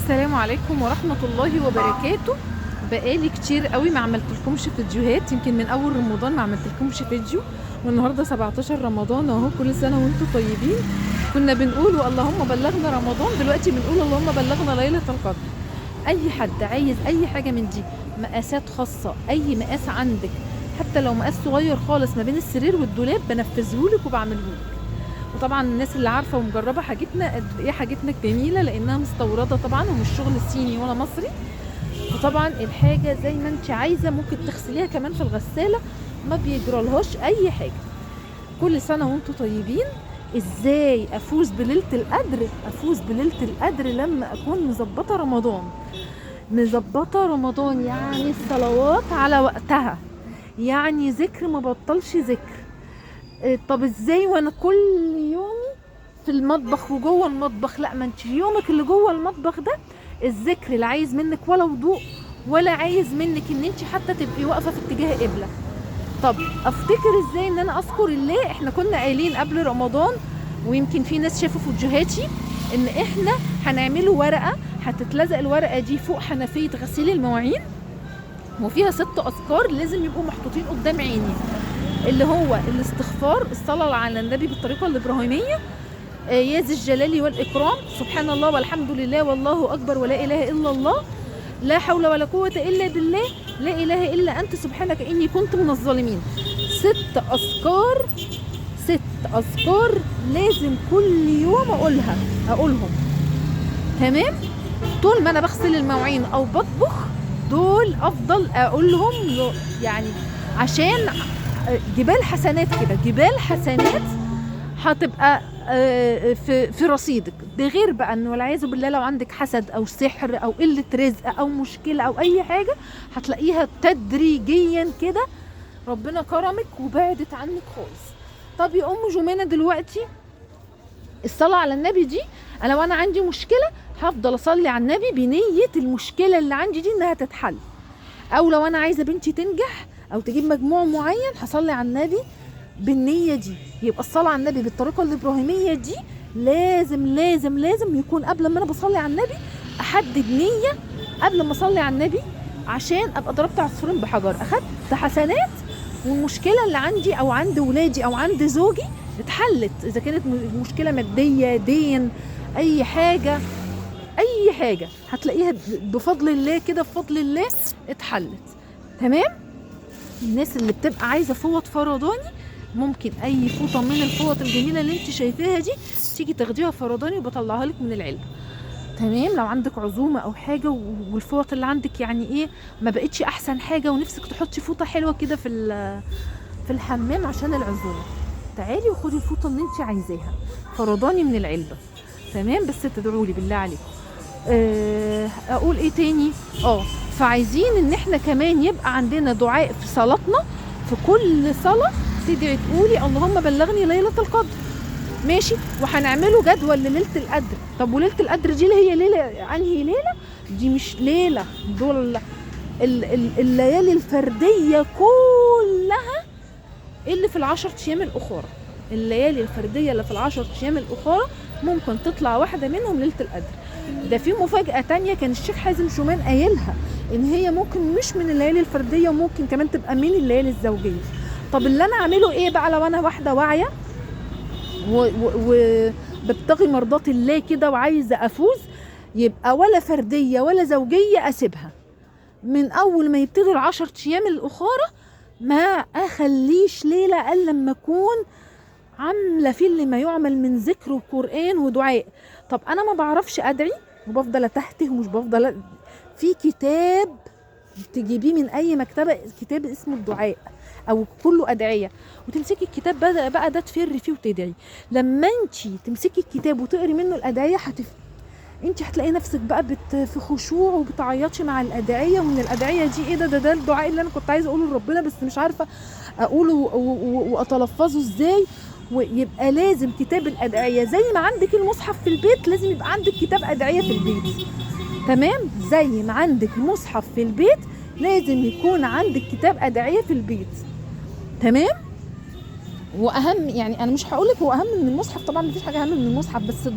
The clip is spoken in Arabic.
السلام عليكم ورحمة الله وبركاته. بقالي كتير قوي ما عملتلكمش فيديوهات، يمكن من اول رمضان ما عملتلكمش فيديو، والنهارده 17 رمضان اهو. كل سنة وانتم طيبين. كنا بنقول اللهم بلغنا رمضان، دلوقتي بنقول اللهم بلغنا ليلة القدر. اي حد عايز اي حاجة من دي، مقاسات خاصة، اي مقاس عندك، حتى لو مقاس صغير خالص ما بين السرير والدولاب بنفذهولك وبعملهولك. وطبعا الناس اللي عارفه ومجربه حاجتنا قد ايه حاجتنا جميله، لانها مستورده طبعا ومش شغل صيني ولا مصري. وطبعا الحاجه زي ما انت عايزه ممكن تغسليها كمان في الغساله، ما بيجرالهاش اي حاجه. كل سنه وانتم طيبين. ازاي افوز بليله القدر؟ افوز بليله القدر لما اكون مظبطه رمضان. مظبطه رمضان يعني الصلوات على وقتها، يعني ذكر ما بطلش ذكر. طب ازاي وانا كل يومي في المطبخ وجوه المطبخ؟ لا، ما انت يومك اللي جوه المطبخ ده الذكر لا عايز منك ولا وضوء، ولا عايز منك ان انت حتى تبقي واقفه في اتجاه قبله. طب افتكر ازاي ان انا اذكر الله؟ احنا كنا قايلين قبل رمضان، ويمكن في ناس شافوا فيديوهاتي، ان احنا هنعمله ورقه هتتلزق الورقه دي فوق حنفيه غسيل المواعين، وفيها 6 اذكار لازم يبقوا محطوطين قدام عيني، اللي هو الاستغفار، الصلاة على النبي بالطريقة الإبراهيمية، يا ذي الجلال والإكرام، سبحان الله والحمد لله والله أكبر ولا إله إلا الله، لا حول ولا قوة إلا بالله، لا إله إلا أنت سبحانك إني كنت من الظالمين. 6 أذكار، 6 أذكار لازم كل يوم أقولهم. تمام؟ طول ما أنا بغسل المواعين أو بطبخ دول أفضل أقولهم، يعني عشان جبال حسنات كده، جبال حسنات هتبقى في رصيدك. ده غير بقى انه والعياذ بالله لو عندك حسد او سحر او قله رزق او مشكله او اي حاجه، هتلاقيها تدريجيا كده ربنا كرمك وبعدت عنك خالص. طب يا ام جمانه دلوقتي الصلاه على النبي دي، انا لو انا عندي مشكله هفضل اصلي على النبي بنيه المشكله اللي عندي دي انها تتحل، او لو انا عايزه بنتي تنجح او تجيب مجموع معين هصلي على النبي بالنية دي. يبقى الصلاة على النبي بالطريقة الإبراهيمية دي لازم لازم لازم يكون قبل ما أنا بصلي على النبي أحدد نية قبل ما أصلي على النبي، عشان أبقى ضربت عصفورين بحجر، أخدت حسنات والمشكلة اللي عندي أو عند ولادي أو عند زوجي اتحلت. إذا كانت مشكلة مادية، دين، أي حاجة، أي حاجة هتلاقيها بفضل الله كده، بفضل الله اتحلت. تمام؟ الناس اللي بتبقى عايزة فوط فرداني، ممكن اي فوطه من الفوط الجميله اللي انت شايفاها دي تيجي تاخديها فرداني وبطلعها لك من العلبه. تمام؟ لو عندك عزومه او حاجه والفوط اللي عندك يعني ايه ما بقتش احسن حاجه، ونفسك تحطي فوطه حلوه كده في الحمام عشان العزومه، تعالي وخدي الفوطه اللي انت عايزاها فرداني من العلبه. تمام؟ بس تدعوا لي بالله عليكم. اقول ايه تاني؟ فعايزين ان احنا كمان يبقى عندنا دعاء في صلاتنا، في كل صلاه تدعي تقولي اللهم بلغني ليلة القدر. ماشي؟ وهنعمله جدول لليلة القدر. طب وليلة القدر دي اللي هي ليلة انهي ليلة؟ دي مش ليلة، دول الليالي الفردية كلها اللي في ال10 ايام الاخرى. الليالي الفردية اللي في ال10 ايام الاخرى ممكن تطلع واحدة منهم ليلة القدر. ده في مفاجأة تانية كان الشيخ حازم شومان قايلها، ان هي ممكن مش من الليالي الفردية وممكن كمان تبقى من الليالي الزوجية. طب اللي انا اعمله ايه بقى لو انا واحده واعيه وببتغي مرضات الله كده وعايزه افوز؟ يبقى ولا فرديه ولا زوجيه اسيبها من اول ما يبتدوا ال10 ايام الاخرى، ما اخليش ليله الا لما اكون عامله فيه اللي ما يعمل من ذكر وقران ودعاء. طب انا ما بعرفش ادعي وبفضل اتهته ومش بفضل في كتاب تجيبيه من اي مكتبه، كتاب اسمه الدعاء او كله ادعيه، وتمسكي الكتاب بقى ده تفري فيه وتدعي. لما انت تمسكي الكتاب وتقري منه الادعيه انت هتلاقي نفسك بقى في خشوع وبتعيطي مع الادعيه. ومن الادعيه دي ايه ده الدعاء اللي انا كنت عايزه اقوله لربنا بس مش عارفه اقوله واتلفظه ازاي. ويبقى لازم كتاب الادعيه زي ما عندك المصحف في البيت لازم يبقى عندك كتاب ادعيه في البيت. تمام؟ زي ما عندك مصحف في البيت لازم يكون عندك كتاب ادعيه في البيت. تمام؟ واهم يعني انا مش هقولك هو اهم من المصحف، طبعا مفيش حاجه اهم من المصحف، بس